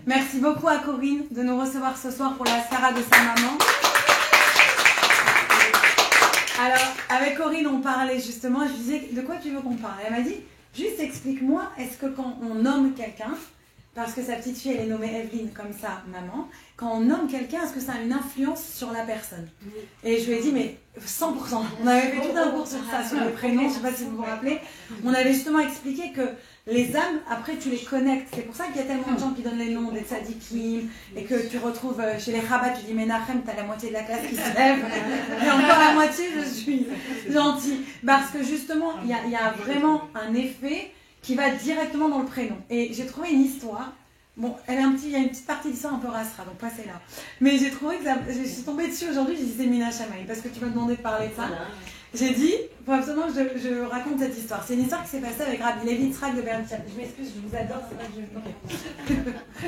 Merci beaucoup à Corinne de nous recevoir ce soir pour la Sarah de sa maman. Alors, avec Corinne, on parlait justement, je lui disais, de quoi tu veux qu'on parle? Elle m'a dit, juste explique-moi, est-ce que quand on nomme quelqu'un, parce que sa petite fille, elle est nommée Evelyne, comme ça, maman, quand on nomme quelqu'un, est-ce que ça a une influence sur la personne? Et je lui ai dit, mais 100%. On avait fait tout un cours sur ça, sur les prénoms, je ne sais pas si vous vous rappelez. On avait justement expliqué que les âmes, après, tu les connectes. C'est pour ça qu'il y a tellement de gens qui donnent les noms des tzadikim, et que tu retrouves chez les rabbats, tu dis Menachem, t'as la moitié de la classe qui se lève, et encore la moitié, je suis gentille. Parce que justement, il y a vraiment un effet qui va directement dans le prénom. Et j'ai trouvé une histoire. Bon, il y a une petite partie d'histoire un peu rassera, donc passez là. Mais j'ai trouvé que je suis tombée dessus aujourd'hui, j'ai dit c'est Mina Shamaï, parce que tu m'as demandé de parler de ça. J'ai dit, faut absolument que je raconte cette histoire. C'est une histoire qui s'est passée avec Rabbi Levi Yitzhak de Berditchev. Je m'excuse, je vous adore, c'est pas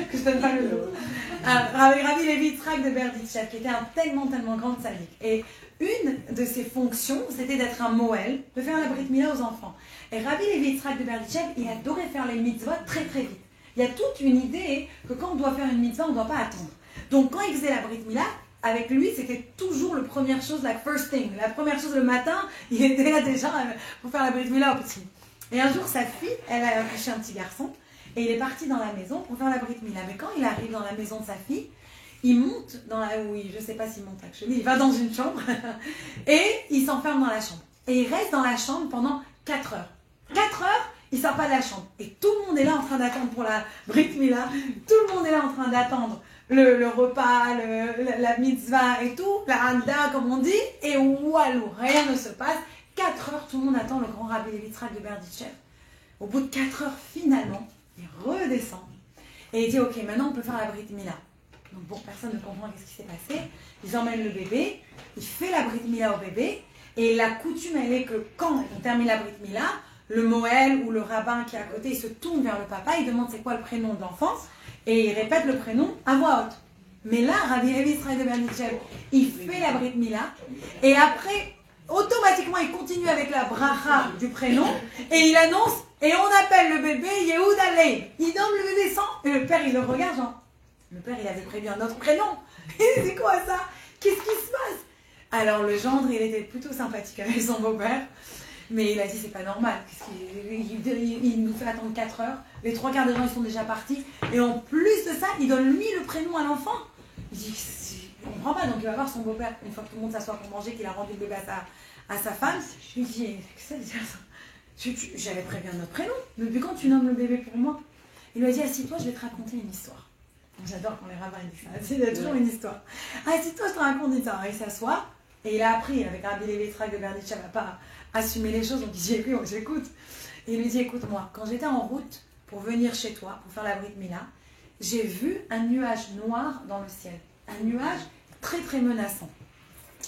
que je donne pas le lot. Avec Rabbi Levi Yitzhak de Berditchev, qui était un tellement grand sadique. Et une de ses fonctions, c'était d'être un Moël, de faire la Brit Mila aux enfants. Et Rabbi Levi Yitzhak de Berditchev, il adorait faire les mitzvot très vite. Il y a toute une idée que quand on doit faire une mitzvah, on ne doit pas attendre. Donc quand il faisait la Brit Mila, avec lui, c'était toujours la première chose, la first thing. La première chose le matin, il était là déjà pour faire la Brit Mila au petit. Et un jour, sa fille, elle a accouché un petit garçon, et il est parti dans la maison pour faire la Brit Mila. Mais quand il arrive dans la maison de sa fille, il monte dans la... Oui, je ne sais pas s'il monte actuellement, il va dans une chambre, et il s'enferme dans la chambre. Et il reste dans la chambre pendant 4 heures. 4 heures, il ne sort pas de la chambre. Et tout le monde est là en train d'attendre pour la Brit Mila. Tout le monde est là en train d'attendre le repas, la mitzvah et tout, la handa comme on dit. Et walou, rien ne se passe. 4 heures, tout le monde attend le grand Rabbi Levi Yitzhak de Berditchev. Au bout de 4 heures, finalement, il redescend. Et il dit, ok, maintenant on peut faire la Brit Mila. Donc pour personne ne comprend qu'est-ce qui s'est passé, ils emmènent le bébé, il fait la Brit Mila au bébé. Et la coutume, elle est que quand on termine la Brit Mila, le Moël ou le rabbin qui est à côté, il se tourne vers le papa, il demande c'est quoi le prénom de l'enfant, et il répète le prénom à voix haute. Mais là, Rabbi Levi Yitzhak de Berditchev, il fait la Brit Mila, et après, automatiquement, il continue avec la bracha du prénom, et il annonce, et on appelle le bébé Yehuda Leib. Il nomme le bébé sans, et le père, il le regarde, genre, le père, il avait prévu un autre prénom. C'est quoi ça? Qu'est-ce qui se passe? Alors, le gendre, il était plutôt sympathique avec son beau-père. Mais il a dit, c'est pas normal, il nous fait attendre 4 heures, les 3 quarts des gens ils sont déjà partis, et en plus de ça, il donne lui le prénom à l'enfant. Il dit, on comprend pas, donc il va voir son beau-père, une fois que tout le monde s'assoit pour manger, qu'il a rendu le bébé à sa femme, je lui dis, qu'est-ce que ça? J'avais prévu un autre prénom, depuis quand tu nommes le bébé pour moi? Il lui a dit, assis-toi, je vais te raconter une histoire. J'adore quand les rabbins disent ça, il y a toujours une histoire. Assis-toi, je te raconte une histoire. Il s'assoit, et il a appris avec Rabbi Levi Yitzhak de Berditchev à pas assumer les choses, donc il dit écoute, j'écoute. Et il lui dit écoute-moi, quand j'étais en route pour venir chez toi, pour faire la Brit Mila, j'ai vu un nuage noir dans le ciel, un nuage très menaçant.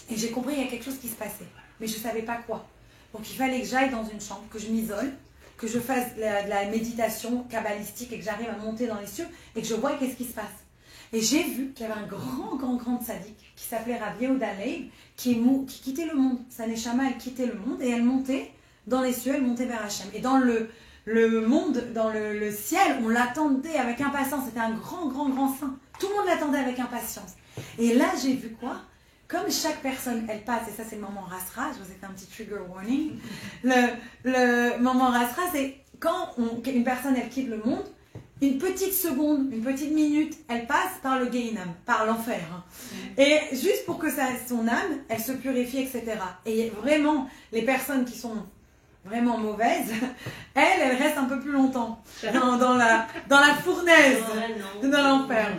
Et j'ai compris qu'il y a quelque chose qui se passait, mais je ne savais pas quoi. Donc il fallait que j'aille dans une chambre, que je m'isole, que je fasse de la méditation kabbalistique et que j'arrive à monter dans les cieux et que je vois qu'est-ce qui se passe. Et j'ai vu qu'il y avait un grand sadique qui s'appelait Rabbi Yehuda Leib qui quittait le monde. Sa neshama, elle quittait le monde et elle montait dans les cieux, elle montait vers Hachem. Et dans le monde, dans le ciel, on l'attendait avec impatience. C'était un grand saint. Tout le monde l'attendait avec impatience. Et là, j'ai vu quoi? Comme chaque personne, elle passe, et ça c'est le moment rasra, je vous ai fait un petit trigger warning. Le moment rasra, c'est quand une personne, elle quitte le monde, une petite seconde, une petite minute, elle passe par le Gehinam, par l'enfer. Et juste pour que son âme, elle se purifie, etc. Et vraiment, les personnes qui sont vraiment mauvaises, elles restent un peu plus longtemps dans la fournaise de l'enfer.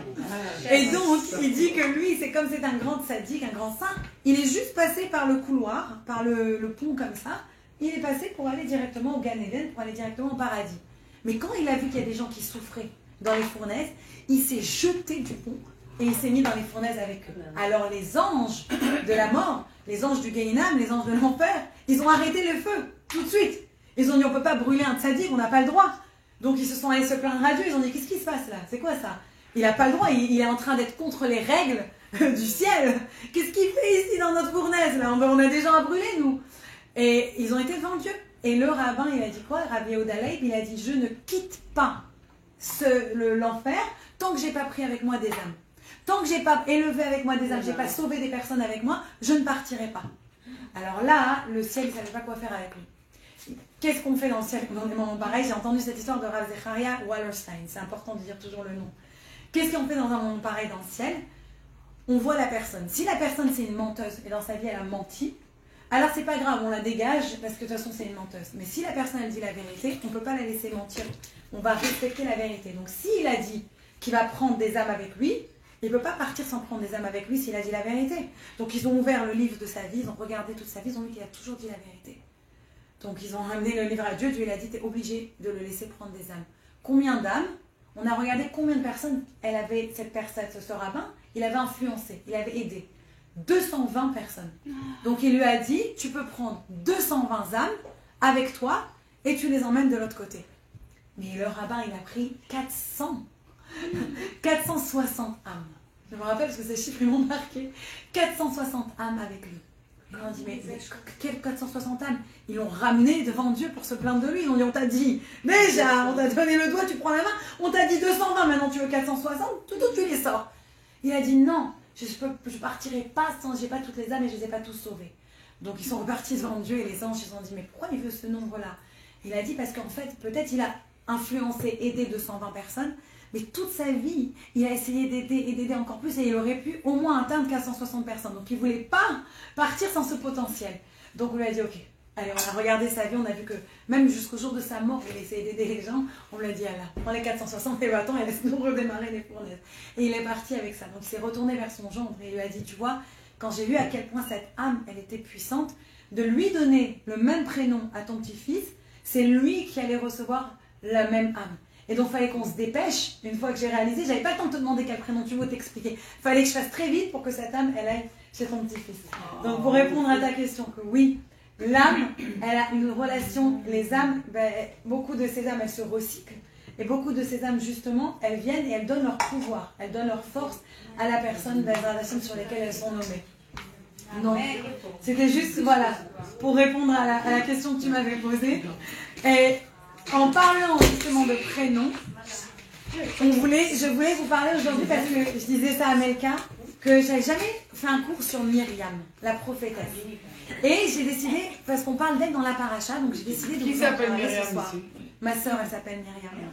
Et donc, il dit que lui, c'est comme c'est un grand sadique, un grand saint, il est juste passé par le couloir, par le pont comme ça, il est passé pour aller directement au Gan Eden, pour aller directement au paradis. Mais quand il a vu qu'il y a des gens qui souffraient dans les fournaises, il s'est jeté du pont et il s'est mis dans les fournaises avec eux. Alors les anges de la mort, les anges du Gehinam, les anges de l'enfer, ils ont arrêté le feu tout de suite. Ils ont dit on ne peut pas brûler un tzaddik, on n'a pas le droit. Donc ils se sont allés se plaindre à Dieu, ils ont dit qu'est-ce qui se passe là? C'est quoi ça? Il n'a pas le droit, il est en train d'être contre les règles du ciel. Qu'est-ce qu'il fait ici dans notre fournaise là? On a des gens à brûler nous. Et ils ont été devant Dieu. Et le rabbin, il a dit quoi? Rabbi Yehuda Leib, il a dit je ne quitte pas l'enfer tant que j'ai pas pris avec moi des âmes, tant que j'ai pas élevé avec moi des âmes, j'ai pas sauvé des personnes avec moi, je ne partirai pas. Alors là, le ciel, il ne savait pas quoi faire avec lui. Qu'est-ce qu'on fait dans le ciel dans des moments pareils? J'ai entendu cette histoire de Rav Zecharia Wallerstein, c'est important de dire toujours le nom. Qu'est-ce qu'on fait dans un moment pareil dans le ciel? On voit la personne. Si la personne c'est une menteuse et dans sa vie elle a menti, alors c'est pas grave, on la dégage parce que de toute façon c'est une menteuse. Mais si la personne elle dit la vérité, on ne peut pas la laisser mentir. On va respecter la vérité. Donc s'il a dit qu'il va prendre des âmes avec lui, il ne peut pas partir sans prendre des âmes avec lui s'il a dit la vérité. Donc ils ont ouvert le livre de sa vie, ils ont regardé toute sa vie, ils ont vu qu'il a toujours dit la vérité. Donc ils ont ramené le livre à Dieu, Dieu il a dit, tu es obligé de le laisser prendre des âmes. Combien d'âmes? On a regardé combien de personnes elle avait, cette personne, ce rabbin, il avait influencé, il avait aidé. 220 personnes. Donc il lui a dit, tu peux prendre 220 âmes avec toi et tu les emmènes de l'autre côté. Mais le rabbin, il a pris 460 âmes. Je me rappelle parce que ces chiffres ils m'ont marqué. 460 âmes avec lui. Et on dit, mais quelles 460 âmes? Ils l'ont ramené devant Dieu pour se plaindre de lui. Ils ont dit, on t'a dit, déjà, on t'a donné le doigt, tu prends la main, on t'a dit 220, maintenant tu veux 460, tout tu les sors. Il a dit, non, je ne partirai pas sans, j'ai pas toutes les âmes et je ne les ai pas tous sauvées. Donc ils sont repartis devant Dieu et les anges ils se sont dit, mais pourquoi il veut ce nombre-là? Il a dit, parce qu'en fait, peut-être il a influencé, aidé 220 personnes, mais toute sa vie, il a essayé d'aider et d'aider encore plus et il aurait pu au moins atteindre 460 personnes. Donc il ne voulait pas partir sans ce potentiel. Donc on lui a dit, ok, allez, on a regardé sa vie, on a vu que même jusqu'au jour de sa mort, il essayait d'aider les gens. On lui a dit, Allah, prends les 460 et va-t'en et laisse-nous redémarrer les fournaises. Et il est parti avec ça. Donc il s'est retourné vers son gendre et il lui a dit, tu vois, quand j'ai vu à quel point cette âme, elle était puissante, de lui donner le même prénom à ton petit-fils, c'est lui qui allait recevoir la même âme. Et donc, il fallait qu'on se dépêche. Une fois que j'ai réalisé, j'avais pas le temps de te demander quel prénom tu veux t'expliquer. Il fallait que je fasse très vite pour que cette âme, elle aille chez ton petit-fils. Donc, pour répondre à ta question, que oui, l'âme, elle a une relation. Les âmes, beaucoup de ces âmes, elles se recyclent. Et beaucoup de ces âmes, justement, elles viennent et elles donnent leur pouvoir. Elles donnent leur force à la personne sur lesquelles elles sont nommées. Donc, c'était juste, voilà, pour répondre à la question que tu m'avais posée. Et en parlant justement de prénoms, je voulais vous parler aujourd'hui parce que je disais ça à Melka, que j'avais jamais fait un cours sur Myriam, la prophétesse. Et j'ai décidé, parce qu'on parle d'elle dans la paracha, donc j'ai décidé de vous en parler ce soir. Ma sœur, elle s'appelle Myriam.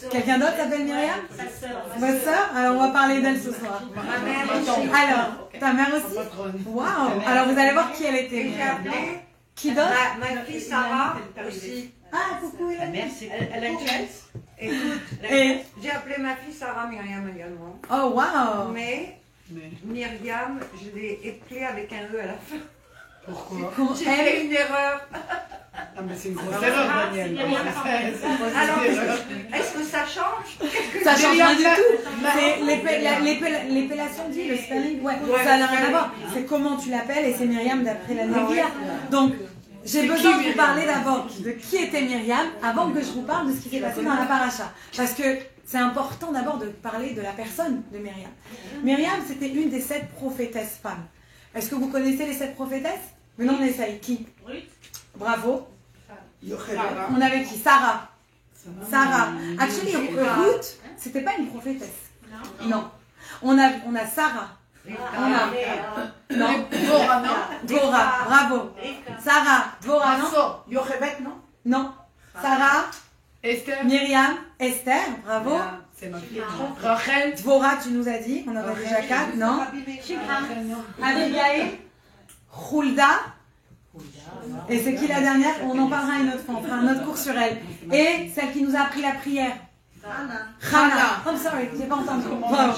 Quelqu'un d'autre s'appelle Myriam? Ma sœur? Alors on va parler d'elle ce soir. Alors, ta mère aussi? Waouh! Alors vous allez voir qui elle était. Qui d'autre? Ma fille Sarah aussi. Ah, coucou, La mère, elle a une chaise. Écoute, j'ai appelé ma fille Sarah Myriam également. Oh, waouh! Mais Myriam, je l'ai appelée avec un E à la fin. Pourquoi? J'ai fait une erreur. Ah, mais c'est une grosse erreur, Daniel. Alors, est-ce que ça change? Ça change rien du tout. C'est l'épellation dit, le spelling, ouais, ça n'a rien à voir. C'est comment tu l'appelles et c'est Myriam d'après la Névia. Donc, j'ai besoin de vous parler d'abord de qui était Myriam avant que je vous parle de ce qui s'est passé dans la paracha. Parce que c'est important d'abord de parler de la personne de Myriam. Myriam, c'était une des 7 prophétesses femmes. Est-ce que vous connaissez les 7 prophétesses? Mais non, on essaye. Qui? Bravo. On avait qui? Sarah. Sarah. Actually, Ruth, c'était pas une prophétesse. Non. On a Sarah. On a non. Dvorah, bravo. Sarah, Dvorah, non? Yochebed, non? Non. Sarah, Esther. Myriam, Esther, bravo. C'est ma fille. Rachel. Dvorah, tu nous as dit. On en a déjà 4, non? Abigail, Hulda. Et c'est qui la dernière? On en parlera une autre fois, on fera un autre cours sur elle. Et celle qui nous a appris la prière. Hannah. I'm sorry, j'ai pas entendu. Wow.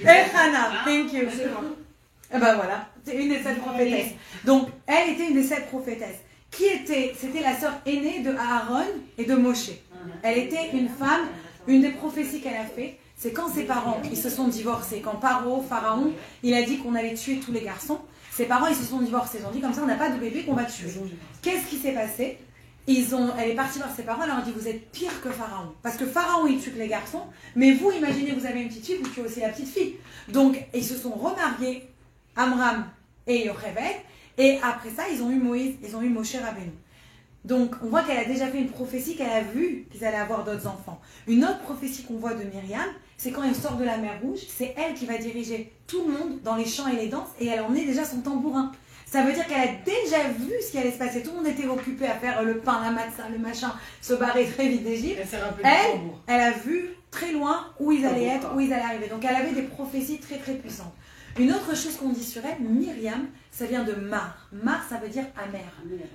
Et Hannah, thank you. Et ben voilà, c'est une des 7 prophétesses. Donc, elle était une des 7 prophétesses. C'était la sœur aînée de Aaron et de Moshe. Elle était une femme, une des prophéties qu'elle a fait, c'est quand ses parents, ils se sont divorcés, quand Pharaon, il a dit qu'on allait tuer tous les garçons, ses parents, ils se sont divorcés, ils ont dit comme ça, on n'a pas de bébé qu'on va tuer. Qu'est-ce qui s'est passé? Elle est partie voir ses parents, elle leur a dit, vous êtes pire que Pharaon. Parce que Pharaon, il tue que les garçons, mais vous, imaginez, vous avez une petite fille, vous tuez aussi la petite fille. Donc, ils se sont remariés, Amram et Yocheved, et après ça, ils ont eu Moïse, ils ont eu Moshe Rabbeinu. Donc, on voit qu'elle a déjà fait une prophétie, qu'elle a vu qu'ils allaient avoir d'autres enfants. Une autre prophétie qu'on voit de Myriam, c'est quand elle sort de la mer Rouge, c'est elle qui va diriger tout le monde dans les chants et les danses, et elle en est déjà son tambourin. Ça veut dire qu'elle a déjà vu ce qui allait se passer. Tout le monde était occupé à faire le pain, la matzah, le machin, se barrer très vite d'Égypte. Elle a vu très loin où ils allaient être, où ils allaient arriver. Donc, elle avait des prophéties très, très puissantes. Une autre chose qu'on dit sur elle, Myriam, ça vient de Mar. Mar, ça veut dire amer.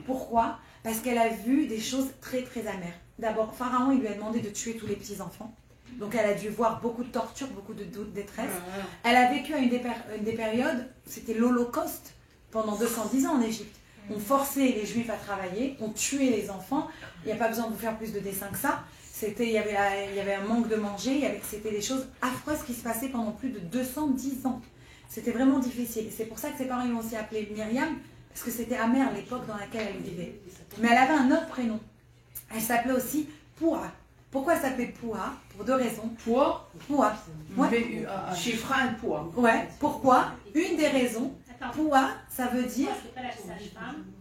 Pourquoi ? Parce qu'elle a vu des choses très, très amères. D'abord, Pharaon, il lui a demandé de tuer tous les petits-enfants. Donc, elle a dû voir beaucoup de torture, beaucoup de détresse. Elle a vécu à une des périodes, c'était l'Holocauste, pendant 210 ans en Égypte. On forçait les Juifs à travailler, on tuait les enfants. Il n'y a pas besoin de vous faire plus de dessins que ça. Il y avait un manque de manger, c'était des choses affreuses qui se passaient pendant plus de 210 ans. C'était vraiment difficile. Et c'est pour ça que ses parents l'ont aussi appelée Myriam, parce que c'était amer l'époque dans laquelle elle vivait. Mais elle avait un autre prénom. Elle s'appelait aussi Poua. Pourquoi elle s'appelait Poua? Pour deux raisons. Poua? Poua. P-U-A-A. Chiffre un poids. Ouais. Pourquoi? Une des raisons. Poua, ça veut dire...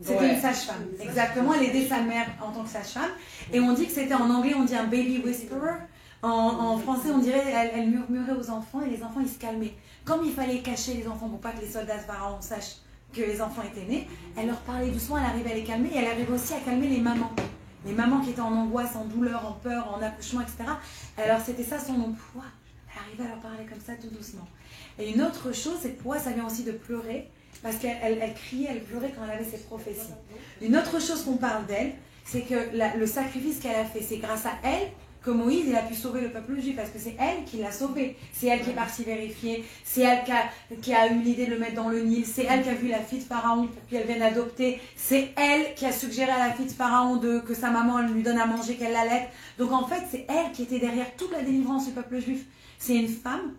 C'était une sage-femme. Exactement, elle aidait sa mère en tant que sage-femme. Et on dit que c'était en anglais, on dit un baby whisperer. En français, on dirait elle murmurait aux enfants et les enfants, ils se calmaient. Comme il fallait cacher les enfants pour pas que les soldats pharaons sachent que les enfants étaient nés, elle leur parlait doucement, elle arrivait à les calmer et elle arrivait aussi à calmer les mamans. Les mamans qui étaient en angoisse, en douleur, en peur, en accouchement, etc. Alors c'était ça son nom, Poua. Elle arrivait à leur parler comme ça tout doucement. Et une autre chose, c'est que Poua, ça vient aussi de pleurer, parce qu'elle criait, elle pleurait quand elle avait ses prophéties. Une autre chose qu'on parle d'elle, c'est que le sacrifice qu'elle a fait, c'est grâce à elle que Moïse il a pu sauver le peuple juif, parce que c'est elle qui l'a sauvé. C'est elle qui est partie vérifier, c'est elle qui a eu l'idée de le mettre dans le Nil, c'est elle qui a vu la fille de Pharaon pour qu'elle vienne adopter, c'est elle qui a suggéré à la fille de Pharaon que sa maman elle lui donne à manger, qu'elle l'allaite. Donc en fait, c'est elle qui était derrière toute la délivrance du peuple juif. C'est une femme,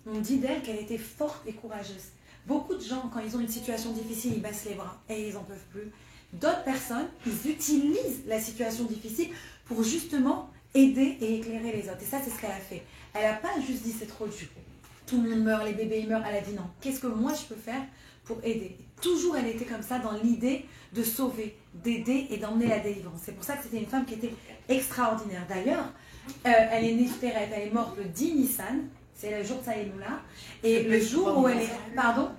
on dit d'elle qu'elle était forte et courageuse. Beaucoup de gens, quand ils ont une situation difficile, ils baissent les bras et ils n'en peuvent plus. D'autres personnes, ils utilisent la situation difficile pour justement aider et éclairer les autres. Et ça, c'est ce qu'elle a fait. Elle n'a pas juste dit c'est trop dur. Tout le monde meurt, les bébés ils meurent. Elle a dit non. Qu'est-ce que moi je peux faire pour aider? Et toujours, elle était comme ça dans l'idée de sauver, d'aider et d'emmener la délivrance. C'est pour ça que c'était une femme qui était extraordinaire. D'ailleurs, elle est née Féret, elle est morte le 10 Nissan. C'est le jour de Saïloula. Et le jour où elle est... Pardon?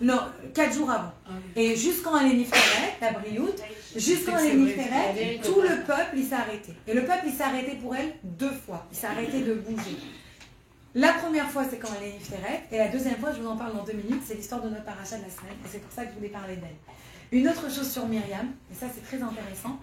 Non, 4 jours avant. Et jusqu'en elle est Niferet, la Brioute, jusqu'en elle est Niferet, tout le peuple il s'est arrêté. Et le peuple il s'est arrêté pour elle 2 fois. Il s'est arrêté de bouger. La première fois c'est quand elle est Niferet, et la deuxième fois, je vous en parle dans 2 minutes, c'est l'histoire de notre paracha de la semaine. Et c'est pour ça que je voulais parler d'elle. Une autre chose sur Myriam, et ça c'est très intéressant.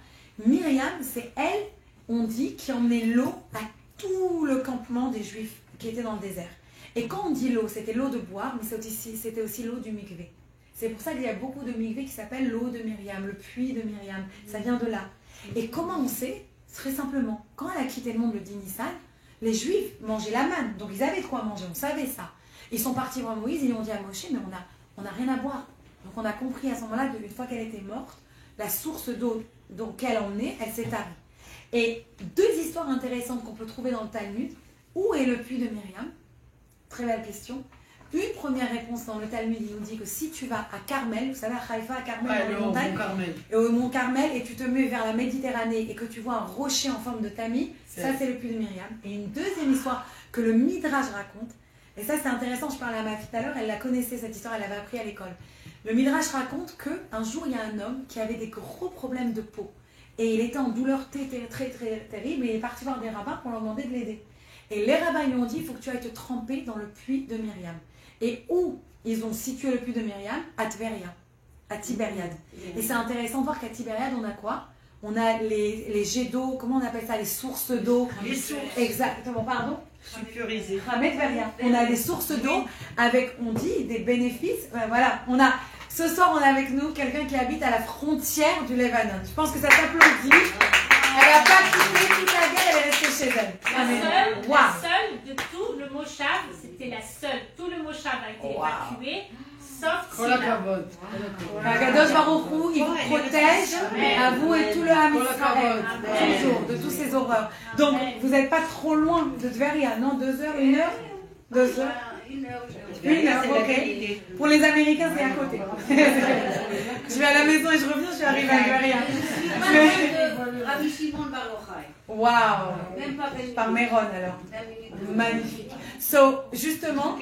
Myriam, c'est elle, on dit, qui emmenait l'eau à tout le campement des Juifs qui étaient dans le désert. Et quand on dit l'eau, c'était l'eau de boire, mais c'était aussi l'eau du mikvé. C'est pour ça qu'il y a beaucoup de mikvé qui s'appellent l'eau de Myriam, le puits de Myriam. Ça vient de là. Et comment on sait? Très simplement, quand elle a quitté le monde le 10 Nissan, les Juifs mangeaient la manne, donc ils avaient de quoi manger, on savait ça. Ils sont partis voir Moïse, ils ont dit à Moshe, mais on n'a rien à boire. Donc on a compris à ce moment-là, une fois qu'elle était morte, la source d'eau qu'elle emmenait, elle s'est tarie. Et 2 histoires intéressantes qu'on peut trouver dans le Talmud. Où est le puits de Myriam? Très belle question. Une première réponse dans le Talmud, il nous dit que si tu vas à Carmel, vous savez, à Haïfa, à Carmel, dans les montagnes, et au mont Carmel, et tu te mets vers la Méditerranée et que tu vois un rocher en forme de tamis, ça c'est le puits de Myriam. Et une deuxième histoire que le Midrash raconte, et ça c'est intéressant, je parlais à ma fille tout à l'heure, elle la connaissait cette histoire, elle l'avait appris à l'école. Le Midrash raconte qu'un jour il y a un homme qui avait des gros problèmes de peau. Et il était en douleur très terrible, et il est parti voir des rabbins pour leur demander de l'aider. Et les rabbins lui ont dit, il faut que tu ailles te tremper dans le puits de Myriam. Et où ils ont situé le puits de Myriam? À Tveria, à Tibériade. Et c'est intéressant de voir qu'à Tibériade, on a quoi? On a les jets d'eau, comment on appelle ça? Les sources d'eau. Les sources. Exactement, pardon? Sulfurisées. On a des sources d'eau avec, on dit, des bénéfices. Voilà, ce soir, on a avec nous quelqu'un qui habite à la frontière du Libanon. Je pense que ça s'applaudit. Elle n'a pas quitté toute la guerre, elle est restée chez elle. La seule de tout le Moshav, c'était la seule. Tout le Moshav a été évacué, sauf Sina. Kadosh Baruch Hu, il vous protège, à vous et tout le Ham Israël, toujours, de toutes ces horreurs. Donc, vous n'êtes pas trop loin de Tveria, non? 2 heures, 1 heure? 2 heures? 1 heure. Une heure, ok. Pour les Américains, c'est à côté. Je vais à la maison et je reviens, je suis arrivée à Guéria. Rabbi Shimon Bar Yochai. Waouh. Même pas 20 minutes. Par Méron alors. 20 minutes. Magnifique. So, justement,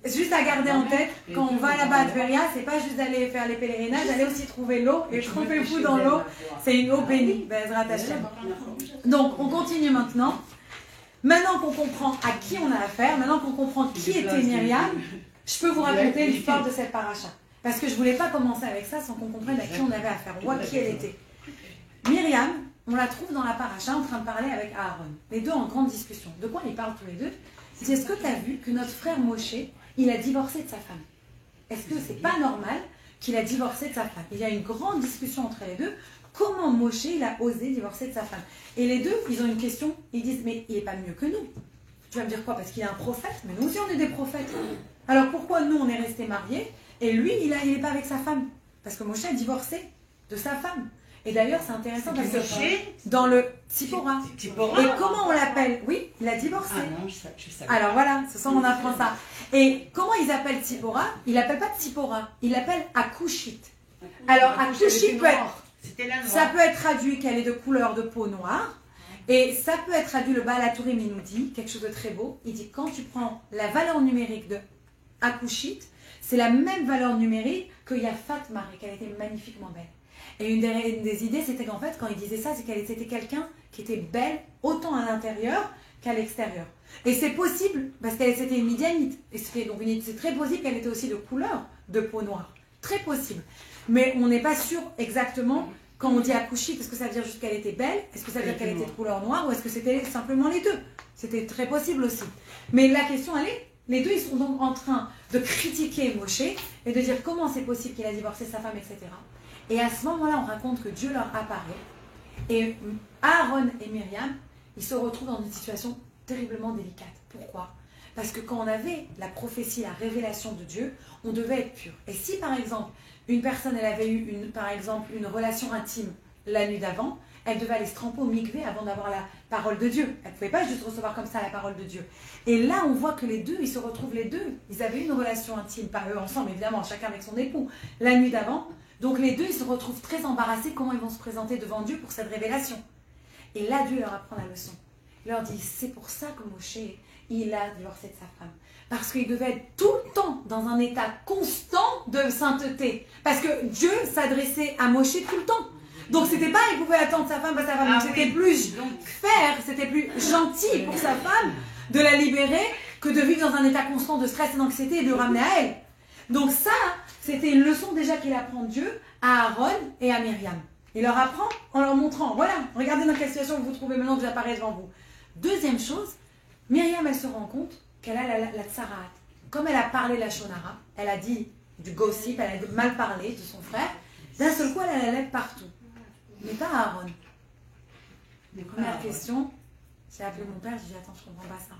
juste à garder en tête, quand on va là-bas à Tveria, c'est pas juste d'aller faire les pèlerinages, d'aller aussi trouver l'eau. Et trompez-vous dans l'eau, c'est une eau bénie. Bezrat Hashem. Donc, on continue maintenant. Maintenant qu'on comprend à qui on a affaire, maintenant qu'on comprend qui était Myriam, je peux vous raconter l'histoire de cette paracha. Parce que je voulais pas commencer avec ça sans qu'on comprenne à qui on avait affaire, ou à qui elle était. Myriam, on la trouve dans la paracha en train de parler avec Aaron. Les deux en grande discussion. De quoi ils parlent tous les deux? C'est est-ce que tu as vu que notre frère Moshe, il a divorcé de sa femme? Est-ce que c'est pas normal qu'il a divorcé de sa femme? Il y a une grande discussion entre les deux. Comment Moshe, il a osé divorcer de sa femme? Et les deux, ils ont une question. Ils disent, mais il n'est pas mieux que nous. Tu vas me dire quoi? Parce qu'il est un prophète? Mais nous aussi, on est des prophètes. Alors pourquoi nous, on est restés mariés et lui, il n'est pas avec sa femme? Parce que Moshe a divorcé de sa femme. Et d'ailleurs, c'est intéressant parce que dans le Tzipora. Et comment on l'appelle? Oui, il a divorcé. Ah non, je savais. Alors voilà, ce soir on apprend ça. Et comment ils appellent Tzipora? Il l'appelle pas Tzipora, il l'appelle Akushit. Alors Akushit peut être, C'était la ça noire. peut être traduit qu'elle est de couleur de peau noire. Et ça peut être traduit, le Baal HaTurim, il nous dit quelque chose de très beau. Il dit quand tu prends la valeur numérique de Akushit, c'est la même valeur numérique que Yafat Mari, qu'elle était magnifiquement belle. Et une des idées, c'était qu'en fait, quand il disait ça, c'est qu'elle était quelqu'un qui était belle autant à l'intérieur qu'à l'extérieur. Et c'est possible, parce qu'elle c'était une Midianite. Et c'est très possible qu'elle était aussi de couleur de peau noire. Très possible. Mais on n'est pas sûr exactement, quand on dit Akushit, est-ce que ça veut dire juste qu'elle était belle? Est-ce que ça veut dire qu'elle était de couleur noire? Ou est-ce que c'était simplement les deux? C'était très possible aussi. Mais la question, elle est, les deux, ils sont donc en train de critiquer Moshe et de dire comment c'est possible qu'il a divorcé sa femme, etc. Et à ce moment-là, on raconte que Dieu leur apparaît. Et Aaron et Myriam, ils se retrouvent dans une situation terriblement délicate. Pourquoi? Parce que quand on avait la prophétie, la révélation de Dieu, on devait être pur. Et si par exemple, une personne, elle avait eu par exemple une relation intime la nuit d'avant, elle devait aller se tremper au mikvé avant d'avoir la parole de Dieu. Elle ne pouvait pas juste recevoir comme ça la parole de Dieu. Et là, on voit que les deux, ils se retrouvent les deux. Ils avaient une relation intime, pas eux ensemble, évidemment, chacun avec son époux, la nuit d'avant. Donc les deux, ils se retrouvent très embarrassés comment ils vont se présenter devant Dieu pour cette révélation. Et là, Dieu leur apprend la leçon. Il leur dit, c'est pour ça que Moshe, il a divorcé de sa femme. Parce qu'il devait être tout le temps dans un état constant de sainteté. Parce que Dieu s'adressait à Moshe tout le temps. Donc c'était pas, il pouvait attendre sa femme, sa femme. Ah c'était oui. plus faire, c'était plus gentil pour sa femme de la libérer que de vivre dans un état constant de stress et d'anxiété et de le ramener à elle. Donc ça, c'était une leçon déjà qu'il apprend Dieu à Aaron et à Myriam. Il leur apprend en leur montrant, voilà, regardez dans quelle situation vous vous trouvez maintenant que j'apparais devant vous. Deuxième chose, Myriam, elle se rend compte qu'elle a la tsaraat. Comme elle a parlé la shonara, elle a dit du gossip, elle a mal parlé de son frère, d'un seul coup, elle a la lèvre partout. Mais pas Aaron. Première question, j'ai appelé mon père, j'ai dit, attends, je comprends pas ça.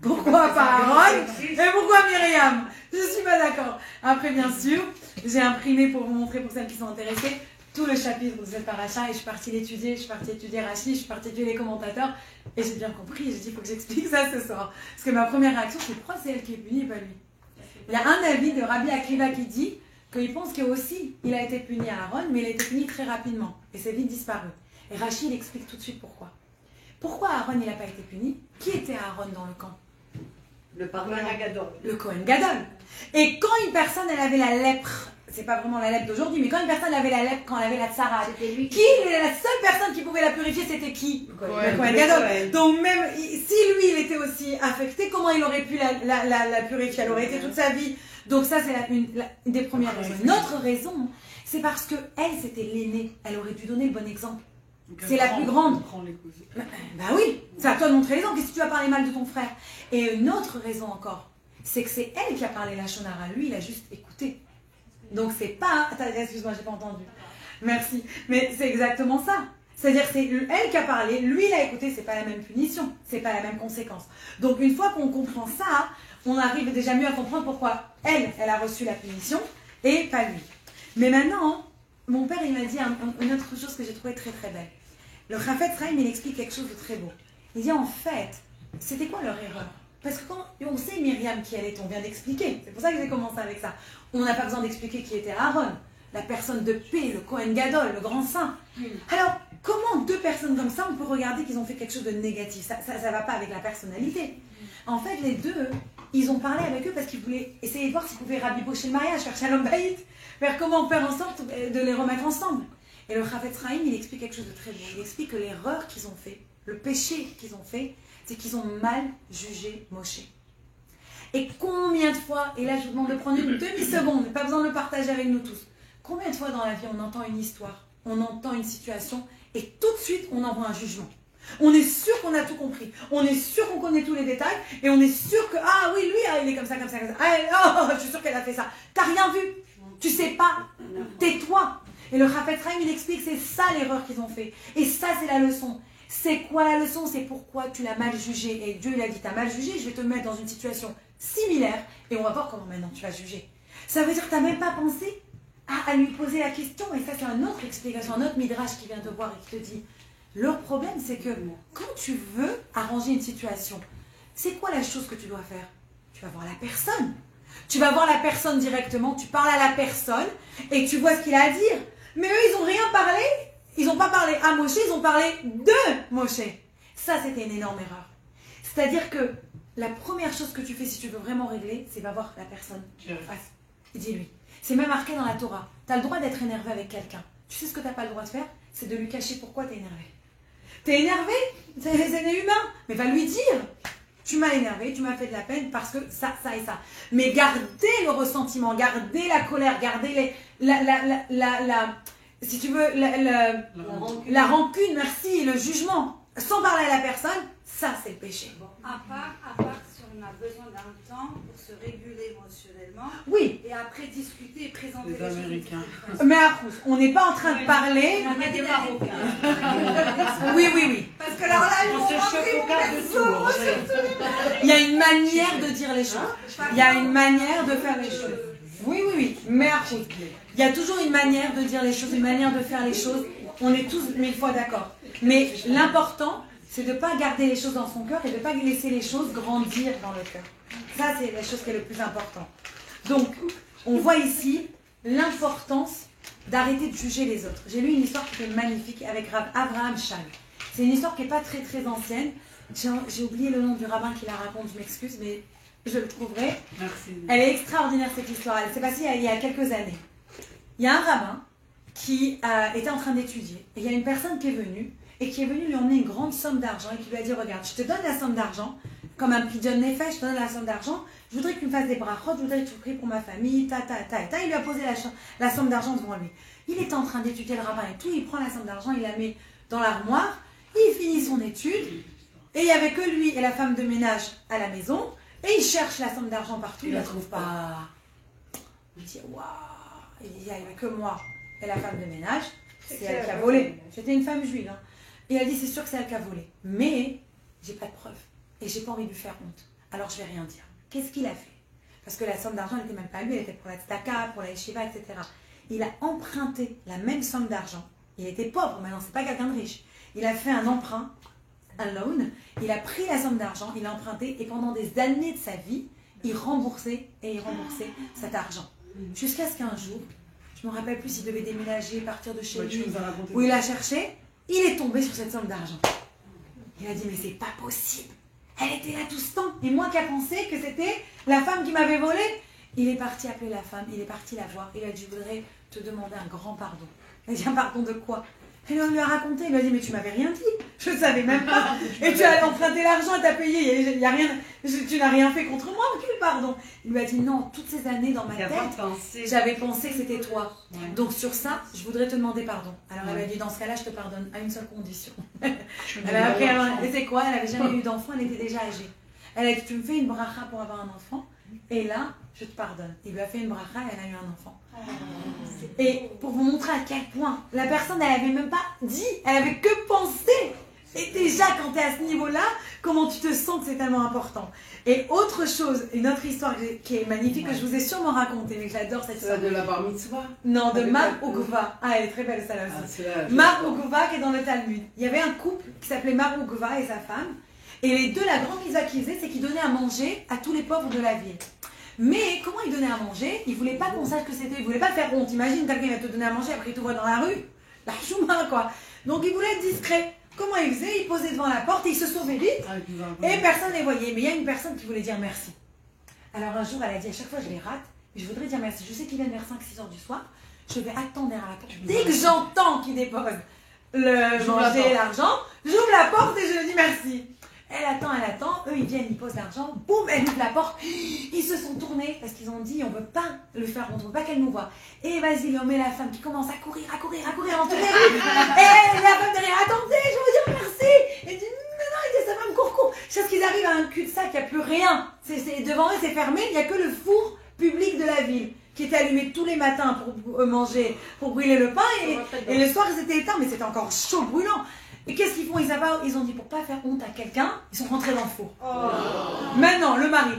Pourquoi pas Aaron et pourquoi Myriam? Je suis pas d'accord. Après, bien sûr, j'ai imprimé pour vous montrer, pour celles qui sont intéressées, tout le chapitre de cette paracha et je suis partie l'étudier, je suis partie étudier Rashi, je suis partie étudier les commentateurs et j'ai bien compris. J'ai dit, il faut que j'explique ça ce soir. Parce que ma première réaction, c'est pourquoi c'est elle qui est punie et pas lui? Il y a un avis de Rabbi Akiva qui dit qu'il pense que aussi il a été puni à Aaron, mais il a été puni très rapidement et c'est vite disparu. Et Rashi, il explique tout de suite pourquoi. Pourquoi Aaron, il n'a pas été puni? Qui était Aaron dans le camp? Le parrain Gadol. Le Kohen Gadol. Et quand une personne, elle avait la lèpre, c'est pas vraiment la lèpre d'aujourd'hui, mais quand une personne avait la lèpre, quand elle avait la tsara, la seule personne qui pouvait la purifier, c'était qui? Le Kohen Gadol. Donc même si lui, il était aussi affecté, comment il aurait pu la purifier? Elle aurait été toute sa vie. Donc ça, c'est une des premières raisons. Une autre raison, c'est parce que elle, c'était l'aînée. Elle aurait dû donner le bon exemple. C'est la plus grande. Bah oui, c'est à toi de montrer l'exemple. Qu'est-ce que tu vas parler mal de ton frère? Et une autre raison encore, c'est que c'est elle qui a parlé la shonara. Lui, il a juste écouté. Donc c'est pas... Attends, excuse-moi, j'ai pas entendu. Merci. Mais c'est exactement ça. C'est-à-dire c'est elle qui a parlé, lui il a écouté, c'est pas la même punition, c'est pas la même conséquence. Donc une fois qu'on comprend ça, on arrive déjà mieux à comprendre pourquoi elle a reçu la punition et pas lui. Mais maintenant, mon père il m'a dit une autre chose que j'ai trouvé très très belle. Le Chafetz Chaim il explique quelque chose de très beau. Il dit en fait, c'était quoi leur erreur? Parce que quand on sait Myriam qui elle est, on vient d'expliquer. C'est pour ça que j'ai commencé avec ça. On n'a pas besoin d'expliquer qui était Aaron, la personne de paix, le Kohen Gadol, le grand saint. Alors, comment deux personnes comme ça, on peut regarder qu'ils ont fait quelque chose de négatif? Ça ne va pas avec la personnalité. En fait, les deux, ils ont parlé avec eux parce qu'ils voulaient essayer de voir s'ils pouvaient rabibocher le mariage, faire Shalom Bayit, faire comment faire en sorte de les remettre ensemble. Et le Chafetz Chaim, il explique quelque chose de très beau. Il explique que l'erreur qu'ils ont fait, le péché qu'ils ont fait, c'est qu'ils ont mal jugé Moshe. Et combien de fois, et là je vous demande de prendre une demi-seconde, pas besoin de le partager avec nous tous, combien de fois dans la vie on entend une histoire, on entend une situation, et tout de suite on envoie un jugement. On est sûr qu'on a tout compris, on est sûr qu'on connaît tous les détails, et on est sûr que, ah oui, lui, il est comme ça, comme ça, comme ça. Ah, oh, je suis sûr qu'elle a fait ça. T'as rien vu, tu sais pas, tais-toi. Et le Chafetz Chaim, il explique, c'est ça l'erreur qu'ils ont fait. Et ça, c'est la leçon. C'est quoi la leçon? C'est pourquoi tu l'as mal jugé. Et Dieu, il a dit, t'as mal jugé, je vais te mettre dans une situation similaire, et on va voir comment maintenant tu vas juger. Ça veut dire que t'as même pas pensé à lui poser la question. Et ça, c'est une autre explication, un autre midrash qui vient te voir et qui te dit, leur problème, c'est que quand tu veux arranger une situation, c'est quoi la chose que tu dois faire? Tu vas voir la personne. Tu vas voir la personne directement, tu parles à la personne, et tu vois ce qu'il a à dire. Mais eux, ils n'ont rien parlé. Ils n'ont pas parlé à Moshe, ils ont parlé de Moshe. Ça, c'était une énorme erreur. C'est-à-dire que la première chose que tu fais si tu veux vraiment régler, c'est va voir la personne en face. Dis-lui. C'est même marqué dans la Torah. Tu as le droit d'être énervé avec quelqu'un. Tu sais ce que tu n'as pas le droit de faire? C'est de lui cacher pourquoi tu es énervé. Tu es énervé? C'est humain. Mais va lui dire. Tu m'as énervé, tu m'as fait de la peine parce que ça, ça et ça. Mais gardez le ressentiment, gardez la colère, gardez si tu veux, la rancune, merci, le jugement, sans parler à la personne, ça c'est le péché. Bon, à part si on a besoin d'un temps pour se réguler émotionnellement. Oui. Et après discuter et présenter les Américains. Mais on n'est pas en train de parler. On a des Marocains. Oui. Parce que alors là, ils vont rentrer mon perso. Il y a une manière de dire les choses. Il y a une manière de faire les choses. Oui. Mais après, il y a toujours une manière de dire les choses, une manière de faire les choses. On est tous mille fois d'accord. Mais l'important, c'est de ne pas garder les choses dans son cœur et de ne pas laisser les choses grandir dans le cœur. Ça, c'est la chose qui est le plus important. Donc, on voit ici l'importance d'arrêter de juger les autres. J'ai lu une histoire qui est magnifique avec Abraham Shag. C'est une histoire qui n'est pas très très ancienne. J'ai oublié le nom du rabbin qui la raconte, je m'excuse, mais je le trouverai. Merci. Elle est extraordinaire cette histoire. Elle s'est passée il y a quelques années. Il y a un rabbin qui était en train d'étudier. Et il y a une personne qui est venue et qui est venue lui emmener une grande somme d'argent et qui lui a dit, regarde, je te donne la somme d'argent, comme un pidyon nefesh, je te donne la somme d'argent, je voudrais que tu me fasses des brachot, je voudrais que tu pries pour ma famille, Il lui a posé la somme d'argent devant lui. Il était en train d'étudier le rabbin et tout, il prend la somme d'argent, il la met dans l'armoire, il finit son étude, et il n'y avait que lui et la femme de ménage à la maison, et il cherche la somme d'argent partout, il ne la trouve pas. Il dit, waouh, il dit, il n'y avait que moi et la femme de ménage, c'est elle qui a volé. C'était une femme juive. Hein. Et elle dit, c'est sûr que c'est elle qui a volé. Mais, j'ai pas de preuves. Et j'ai pas envie de lui faire honte. Alors je vais rien dire. Qu'est-ce qu'il a fait? Parce que la somme d'argent n'était même pas à lui, elle était pour la tzedaka, pour la yeshiva, etc. Il a emprunté la même somme d'argent. Il était pauvre, maintenant c'est pas quelqu'un de riche. Il a fait un emprunt, un loan, il a pris la somme d'argent, il a emprunté, et pendant des années de sa vie, il remboursait cet argent. Jusqu'à ce qu'un jour, je ne me rappelle plus s'il devait déménager, partir de chez lui, où il a cherché, il est tombé sur cette somme d'argent. Il a dit, mais c'est pas possible. Elle était là tout ce temps. Et moi qui a pensé que c'était la femme qui m'avait volé. Il est parti appeler la femme, il est parti la voir. Il a dit, je voudrais te demander un grand pardon. Elle a dit, un pardon de quoi? Et on lui a raconté, il lui a dit, mais tu m'avais rien dit, je ne savais même pas. Et tu as emprunté l'argent et tu as payé, y a rien, tu n'as rien fait contre moi, quel pardon? Il lui a dit, non, toutes ces années dans ma tête, j'avais pensé que c'était toi. Ouais. Donc sur ça, je voudrais te demander pardon. Alors elle a dit, dans ce cas-là, je te pardonne, à une seule condition. Elle a appris, et c'est quoi? Elle n'avait jamais eu d'enfant, elle était déjà âgée. Elle a dit, tu me fais une bracha pour avoir un enfant, et là, je te pardonne. Il lui a fait une bracha et elle a eu un enfant. Et pour vous montrer à quel point la personne, elle n'avait même pas dit, elle avait que pensé. Et déjà, quand tu es à ce niveau-là, comment tu te sens que c'est tellement important. Et autre chose, une autre histoire qui est magnifique, que je vous ai sûrement racontée, mais que j'adore cette histoire. C'est de la bar mitzvah? Non, de Mar Ukva. Ah, elle est très belle celle-là aussi. Mar Ukva qui est dans le Talmud. Il y avait un couple qui s'appelait Mar Ukva et sa femme. Et les deux, la grande mise qu'ils faisaient, c'est qu'ils donnaient à manger à tous les pauvres de la ville. Mais comment ils donnaient à manger? Ils ne voulaient pas qu'on sache que c'était. Ils ne voulaient pas faire honte. Imagine quelqu'un va te donner à manger, après il t'ouvre dans la rue. La chouma, quoi. Donc ils voulaient être discrets. Comment ils faisaient? Ils posaient devant la porte et ils se sauvaient vite. Et personne ne les voyait. Mais il y a une personne qui voulait dire merci. Alors un jour, elle a dit, à chaque fois je les rate, mais je voudrais dire merci. Je sais qu'ils viennent vers 5-6 heures du soir. Je vais attendre derrière la porte. Dès que j'entends qu'ils déposent le manger, l'argent, j'ouvre la porte et je dis merci. Elle attend, eux ils viennent, ils posent l'argent, boum, elle ouvre la porte, ils se sont tournés parce qu'ils ont dit on ne veut pas le faire, on ne veut pas qu'elle nous voie. Et vas-y, on met la femme qui commence à courir dans toutes les rues. Et la femme derrière, attendez, je veux dire merci. Elle dit non, ça va me court. Parce qu'ils arrivent à un cul-de-sac, il n'y a plus rien. Devant eux, c'est fermé, il n'y a que le four public de la ville qui était allumé tous les matins pour manger, pour brûler le pain. Et le soir, c'était éteint, mais c'était encore chaud, brûlant. Et qu'est-ce qu'ils font? Ils ont dit pour pas faire honte à quelqu'un, ils sont rentrés dans le four. Maintenant, le mari,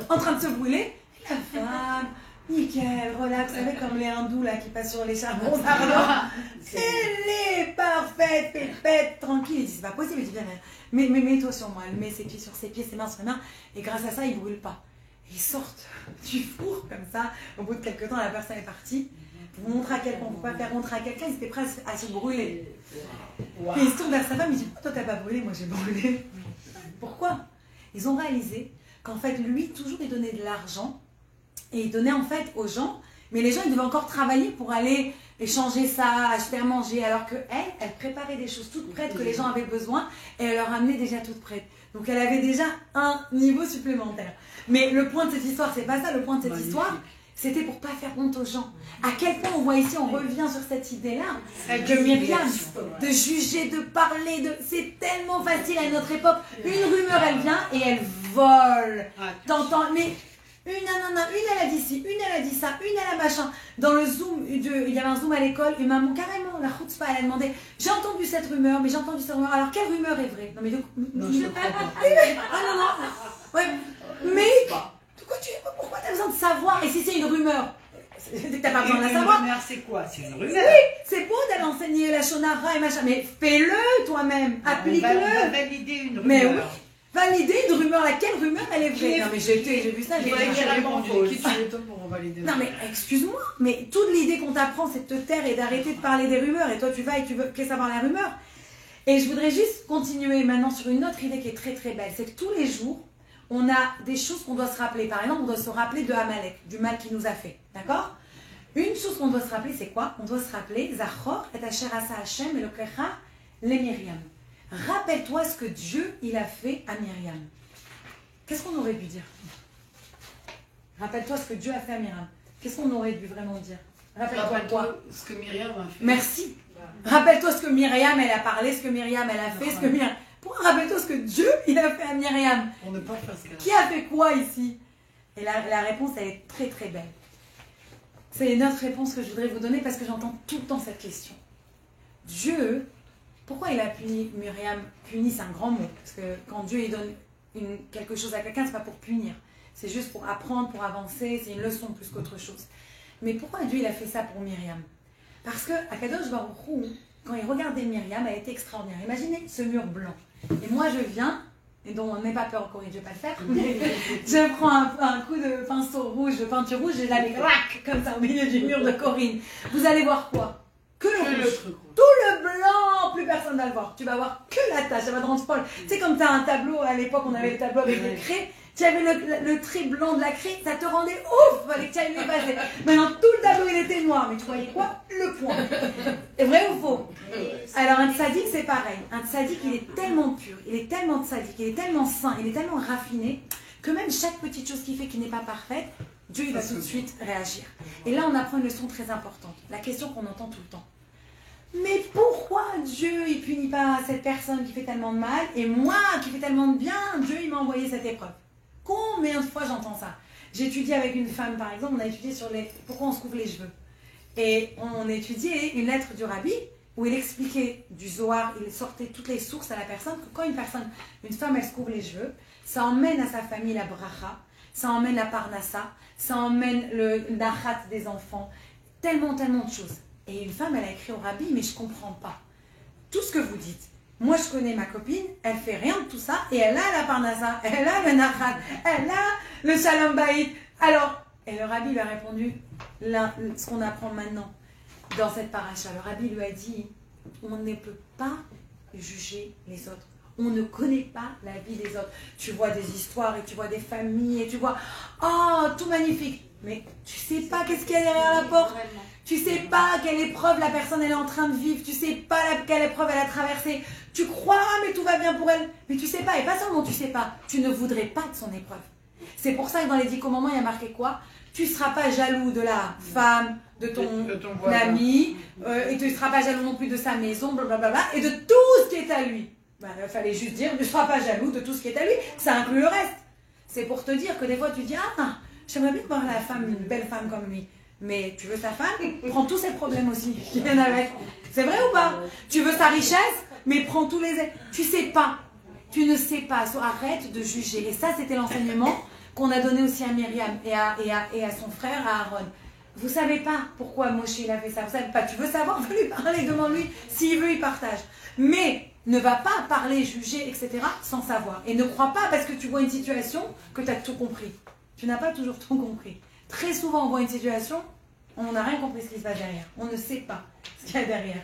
en train de se brûler. La femme, nickel, relax, avec comme les hindous là qui passent sur les charbons ardents. Elle est parfaite, pépette, tranquille. Il dit c'est pas possible. Il dit bien, mais mets-toi sur moi. Elle met ses pieds sur ses pieds, ses mains sur ses mains. Et grâce à ça, ils brûlent pas. Ils sortent du four comme ça. Au bout de quelques temps, la personne est partie. Pour montrer à quel point on ne peut pas faire rentrer à quelqu'un, ils étaient prêts à se brûler. Et il se tourne vers sa femme, il dit toi t'as pas brûlé, moi j'ai brûlé. Pourquoi? Ils ont réalisé qu'en fait lui toujours il donnait de l'argent et il donnait en fait aux gens, mais les gens ils devaient encore travailler pour aller échanger ça, acheter à manger, alors que elle préparait des choses toutes prêtes que les gens avaient besoin et elle leur amenait déjà toutes prêtes. Donc elle avait déjà un niveau supplémentaire. Mais le point de cette histoire, c'est pas ça, le point de cette histoire, c'était pour pas faire honte aux gens. À quel point on voit ici, on revient sur cette idée-là de Myriam, de juger, de parler, c'est tellement facile à notre époque. Une rumeur, elle vient et elle vole. T'entends, mais une elle a dit ci, une elle a dit ça, une elle a machin. Dans le Zoom, il y avait un Zoom à l'école, et maman, carrément, la chutzpah, elle a demandé, j'ai entendu cette rumeur, alors quelle rumeur est vraie? Non mais je crois pas. Ah non, ouais, mais pourquoi t'as besoin de savoir? Et si c'est une rumeur, t'as pas besoin de la savoir. Une rumeur, c'est quoi? C'est une rumeur. Oui, c'est beau d'aller enseigner la shonara et machin, mais fais-le toi-même, applique-le. On va valider une rumeur. Mais oui, valider une rumeur, laquelle rumeur elle est vraie? Non mais j'ai vu ça, j'ai répondu. Qui tu es pour valider? Non mais excuse-moi, mais toute l'idée qu'on t'apprend c'est de te taire et d'arrêter de parler des rumeurs, et toi tu vas et tu veux que savoir la rumeur. Et je voudrais juste continuer maintenant sur une autre idée qui est très très belle, c'est que tous les jours, on a des choses qu'on doit se rappeler. Par exemple, on doit se rappeler de Amalek, du mal qu'il nous a fait. D'accord? Une chose qu'on doit se rappeler, c'est quoi? On doit se rappeler, Zachor et Asher Asa Hashem Elokecha les Myriam. Rappelle-toi ce que Dieu, il a fait à Myriam. Qu'est-ce qu'on aurait dû dire? Rappelle-toi ce que Dieu a fait à Myriam. Qu'est-ce qu'on aurait dû vraiment dire? Rappelle-toi quoi? Ce que Myriam a fait. Merci. Rappelle-toi ce que Myriam, elle a parlé, ce que Myriam, elle a fait, ce que Myriam... Pourquoi rappelle-toi ce que Dieu, il a fait à Myriam? Pour ne pas faire ce qu'elle a fait. Qui a fait quoi ici? Et la réponse, elle est très très belle. C'est une autre réponse que je voudrais vous donner parce que j'entends tout le temps cette question. Dieu, pourquoi il a puni Myriam? Puni, c'est un grand mot. Parce que quand Dieu il donne quelque chose à quelqu'un, c'est pas pour punir. C'est juste pour apprendre, pour avancer. C'est une leçon plus qu'autre chose. Mais pourquoi Dieu il a fait ça pour Myriam? Parce que Akadosh Baruch Hu, quand il regardait Myriam, elle était extraordinaire. Imaginez ce mur blanc. Et moi, je viens, et donc n'aie pas peur, Corinne, je ne vais pas le faire. Je prends un coup de pinceau rouge, de peinture rouge, et je la mets comme ça au milieu du mur de Corinne. Vous allez voir quoi? Que le rouge. Tout le blanc, plus personne ne va le voir. Tu vas voir que la tache, ça va te rendre folle. Tu sais, comme tu as un tableau, à l'époque, on avait le tableau avec les craies. Tu avais le trait blanc de la craie, ça te rendait ouf, fallait que tu ailles l'effacer. Maintenant, tout le tableau, il était noir, mais tu voyais quoi? Le point. C'est vrai ou faux? Alors, un tzaddik, c'est pareil. Un tzaddik, il est tellement pur, il est tellement tzaddik, il est tellement sain, il est tellement raffiné, que même chaque petite chose qu'il fait qui n'est pas parfaite, Dieu, il va tout de suite réagir. Et là, on apprend une leçon très importante. La question qu'on entend tout le temps. Mais pourquoi Dieu, il punit pas cette personne qui fait tellement de mal, et moi, qui fais tellement de bien, Dieu, il m'a envoyé cette épreuve? Combien de fois j'entends ça? J'ai étudié avec une femme, par exemple, on a étudié sur pourquoi on se couvre les cheveux. Et on étudiait une lettre du rabbi où il expliquait du Zohar, il sortait toutes les sources à la personne, que quand une femme, elle se couvre les cheveux, ça emmène à sa famille la bracha, ça emmène la parnassa, ça emmène le nachat des enfants, tellement de choses. Et une femme, elle a écrit au rabbi, mais je ne comprends pas. Tout ce que vous dites, Moi, je connais ma copine, elle fait rien de tout ça, et elle a la parnassa, elle a le nachat, elle a le shalom bayit. Alors, et le rabbi lui a répondu ce qu'on apprend maintenant dans cette paracha. Le rabbi lui a dit, on ne peut pas juger les autres. On ne connaît pas la vie des autres. Tu vois des histoires et tu vois des familles et tu vois, oh, tout magnifique. Mais tu sais pas qu'est-ce qu'il y a derrière la porte. Tu sais pas quelle épreuve la personne elle est en train de vivre. Tu sais pas quelle épreuve elle a traversée. Tu crois, mais tout va bien pour elle. Mais tu sais pas, et pas seulement tu sais pas, tu ne voudrais pas de son épreuve. C'est pour ça que dans les 10 commandements, il y a marqué quoi? Tu ne seras pas jaloux de la femme, de ton ami, et tu ne seras pas jaloux non plus de sa maison, blablabla, et de tout ce qui est à lui. Ben, il fallait juste dire, tu ne seras pas jaloux de tout ce qui est à lui, ça inclut le reste. C'est pour te dire que des fois tu dis, ah, j'aimerais bien voir la femme, une belle femme comme lui. Mais tu veux sa femme, prends tous ses problèmes aussi qui viennent avec. C'est vrai ou pas? Tu veux sa richesse, mais prends tous les... Tu sais pas. Tu ne sais pas. Arrête de juger. Et ça, c'était l'enseignement qu'on a donné aussi à Myriam et à son frère, à Aaron. Vous savez pas pourquoi Moshe il a fait ça. Vous savez pas. Tu veux savoir, va lui parler, demande-lui. S'il veut, il partage. Mais ne va pas parler, juger, etc. sans savoir. Et ne crois pas parce que tu vois une situation que tu as tout compris. Tu n'as pas toujours tout compris. Très souvent, on voit une situation, on n'a rien compris ce qui se passe derrière. On ne sait pas ce qu'il y a derrière.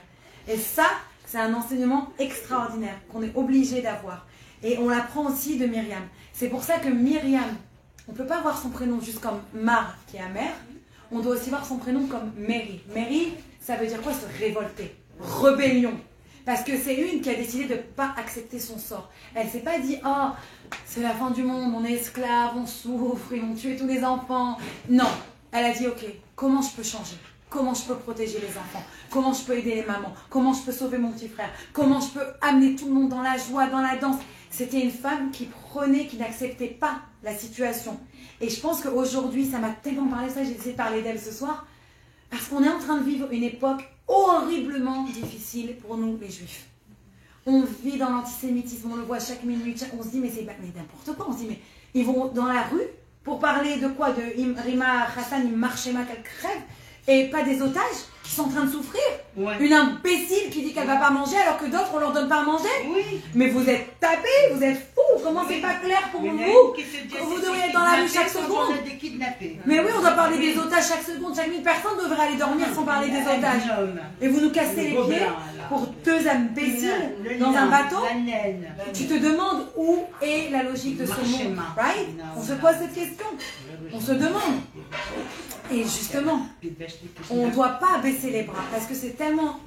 Et ça, c'est un enseignement extraordinaire qu'on est obligé d'avoir. Et on l'apprend aussi de Myriam. C'est pour ça que Myriam, on ne peut pas voir son prénom juste comme Mar, qui est amère. On doit aussi voir son prénom comme Mary. Mary, ça veut dire quoi? Se révolter. Rébellion. Parce que c'est une qui a décidé de ne pas accepter son sort. Elle ne s'est pas dit, oh, c'est la fin du monde, on est esclaves, on souffre, ils vont tuer tous les enfants. Non. Elle a dit, ok, comment je peux changer? Comment je peux protéger les enfants? Comment je peux aider les mamans? Comment je peux sauver mon petit frère? Comment je peux amener tout le monde dans la joie, dans la danse? C'était une femme qui prenait, qui n'acceptait pas la situation. Et je pense qu'aujourd'hui, ça m'a tellement parlé, ça j'ai essayé de parler d'elle ce soir, parce qu'on est en train de vivre une époque horriblement difficile pour nous les juifs. On vit dans l'antisémitisme, on le voit chaque minute, on se dit mais c'est n'importe quoi, on se dit mais ils vont dans la rue pour parler de quoi? De Rima Hassan, il marchait mal, qu'elle crève, et pas des otages qui sont en train de souffrir. Ouais. Une imbécile qui dit qu'elle va pas manger alors que d'autres on leur donne pas à manger. Oui. Mais vous êtes tapés, vous êtes fous. Comment c'est pas clair pour vous? Vous devriez être dans la rue chaque seconde. Mais oui, on doit parler des otages chaque seconde. Chaque minute, personne ne devrait aller dormir sans parler des otages. Et vous nous cassez les pieds pour deux imbéciles dans un bateau. Tu te demandes où est la logique de ce monde, right? On se pose cette question. On se demande. Et justement, on ne doit pas baisser les bras parce que c'est tellement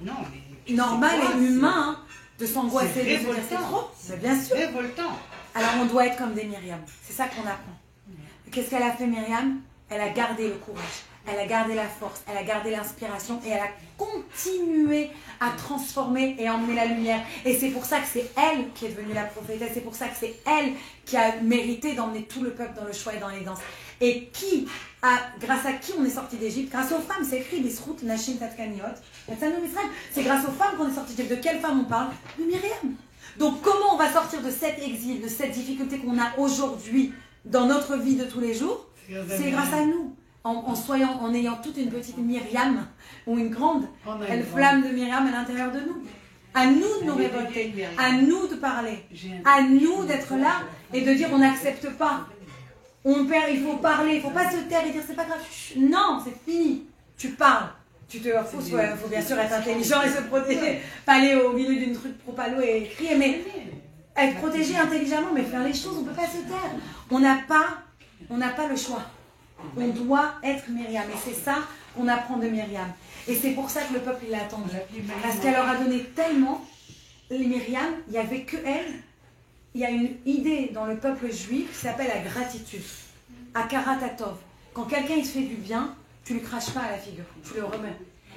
normal et humain de s'angoisser, de se dire c'est trop. Mais bien sûr. Révoltant. Alors on doit être comme des Myriam. C'est ça qu'on apprend. Qu'est-ce qu'elle a fait Myriam? Elle a gardé le courage, elle a gardé la force, elle a gardé l'inspiration et elle a continué à transformer et emmener la lumière. Et c'est pour ça que c'est elle qui est devenue la prophétesse. C'est pour ça que c'est elle qui a mérité d'emmener tout le peuple dans le choix et dans les danses. Et grâce à qui on est sorti d'Égypte? Grâce aux femmes, c'est écrit, Bisrout, Nashim, Tatkaniot, c'est grâce aux femmes qu'on est sorti d'Égypte. De quelle femme on parle? De Myriam. Donc comment on va sortir de cet exil, de cette difficulté qu'on a aujourd'hui dans notre vie de tous les jours? C'est grâce à nous. En ayant toute une petite Myriam, ou une grande flamme de Myriam à l'intérieur de nous. À nous de nous révolter, à nous de parler, à nous d'être là et de dire on n'accepte pas. Il faut parler, il ne faut pas se taire et dire c'est pas grave. Non, c'est fini. Tu parles. Il faut bien sûr être intelligent et se protéger. Pas aller au milieu d'une truc propalo et crier, mais être protégé intelligemment, mais faire les choses, on ne peut pas se taire. On n'a pas le choix. On doit être Myriam. Et c'est ça qu'on apprend de Myriam. Et c'est pour ça que le peuple l'a attendu. Parce qu'elle leur a donné tellement, les Myriam, il n'y avait que elle. Il y a une idée dans le peuple juif qui s'appelle la gratitude. Akarat Hatov. Quand quelqu'un il te fait du bien, tu ne lui craches pas à la figure, tu le remets.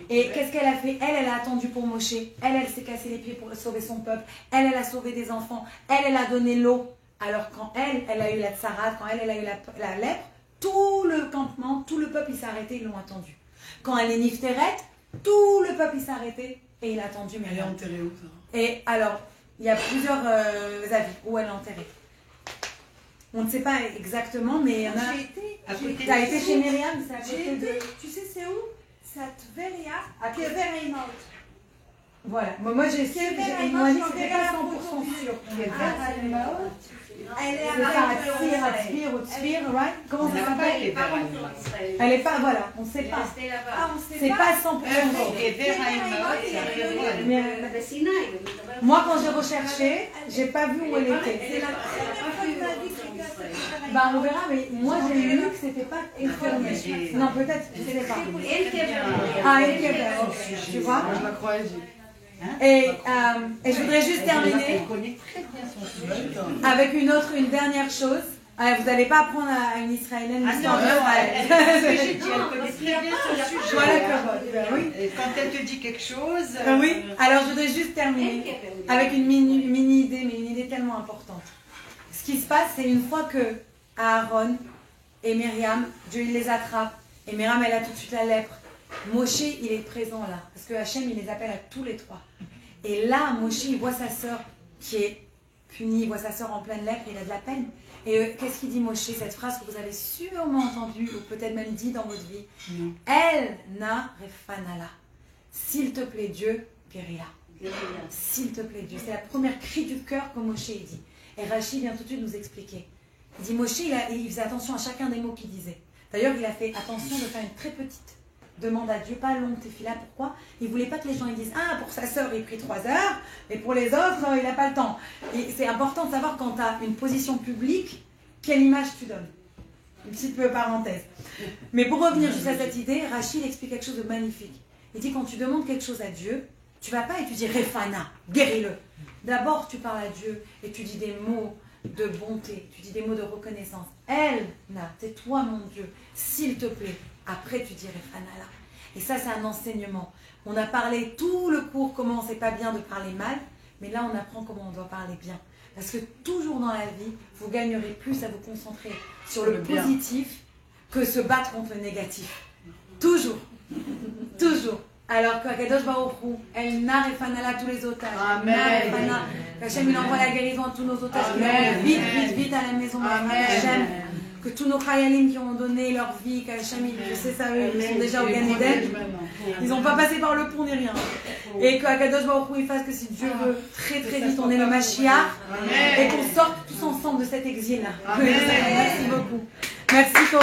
Et qu'est-ce qu'elle a fait? Elle a attendu pour Moshe. Elle s'est cassé les pieds pour sauver son peuple. Elle a sauvé des enfants. Elle a donné l'eau. Alors quand elle a eu la tsarade, quand elle a eu la lèpre, tout le campement, tout le peuple il s'est arrêté, ils l'ont attendu. Quand elle est nifteret, tout le peuple il s'est arrêté et il a attendu. Elle est enterrée où ça? Et alors, il y a plusieurs avis où elle est enterrée. On ne sait pas exactement, mais il y en a. Tu as été chez Myriam, c'est à côté de. Tu sais c'est où? C'est à Tveria, à Tveria. Voilà. Moi j'ai su, ils m'ont dit que c'était pas 100% sûr. Elle est C'est ça, Atzpir ou Tzpir, right? Comment ça s'appelle? Elle est pas, voilà, on sait pas. C'est pas 100% sûr. Moi quand j'ai recherché, j'ai pas vu où elle était. Bah on verra, mais moi j'ai lu que c'était pas confirmé. Non, peut-être, je sais pas. Ah, elle est tu vois? Je la croyais. Et je voudrais juste terminer avec une dernière chose. Vous n'allez pas apprendre à une Israélienne l'histoire d'Israël. Quand elle te dit quelque chose... Oui, alors je voudrais juste terminer avec une mini idée, mais une idée tellement importante. Ce qui se passe, c'est une fois que Aaron et Myriam, Dieu il les attrape, et Myriam elle a tout de suite la lèpre. Moshe, il est présent là, parce que Hachem, il les appelle à tous les trois. Et là, Moshe, il voit sa sœur qui est punie, il voit sa sœur en pleine lèpre, il a de la peine. Et qu'est-ce qu'il dit Moshe, cette phrase que vous avez sûrement entendue, ou peut-être même dit dans votre vie? El na refanala. S'il te plaît Dieu, guéris-la. S'il te plaît Dieu. C'est la première cri du cœur que Moshe dit. Et Rachid vient tout de suite nous expliquer. Il dit Moshe, il faisait attention à chacun des mots qu'il disait. D'ailleurs, il a fait attention de faire une très petite demande à Dieu, pas longue tefila. Pourquoi? Il ne voulait pas que les gens ils disent ah, pour sa sœur il prie 3 heures et pour les autres il n'a pas le temps. Et c'est important de savoir quand tu as une position publique, quelle image tu donnes. Une petite parenthèse. Mais pour revenir juste à cette idée, Rachid explique quelque chose de magnifique. Il dit quand tu demandes quelque chose à Dieu, tu ne vas pas et tu dis Refana, guéris-le. D'abord tu parles à Dieu et tu dis des mots de bonté, tu dis des mots de reconnaissance. Elle, c'est toi mon Dieu, s'il te plaît. Après, tu dirais Fanala. Et ça, c'est un enseignement. On a parlé tout le cours comment c'est pas bien de parler mal, mais là, on apprend comment on doit parler bien. Parce que toujours dans la vie, vous gagnerez plus à vous concentrer sur le positif que se battre contre le négatif. Toujours. Toujours. Alors qu'Akadosh Baruch Hu, elle n'a Fanala tous les otages. Amen. Qu'Hachem, il envoie la guérison à tous nos otages. Amen. Vite, vite, vite à la maison. Hachem. Que tous nos Chayalim qui ont donné leur vie, qu'Hachem, je sais ça, eux, ils sont déjà au Gan Eden. Ils n'ont pas passé par le pont ni rien. Et qu'Akadosh Baruch Hu, il fasse que si Dieu veut, très très vite, on est le Mashiach. Et qu'on sorte tous ensemble de cet exil-là. Merci beaucoup. Merci.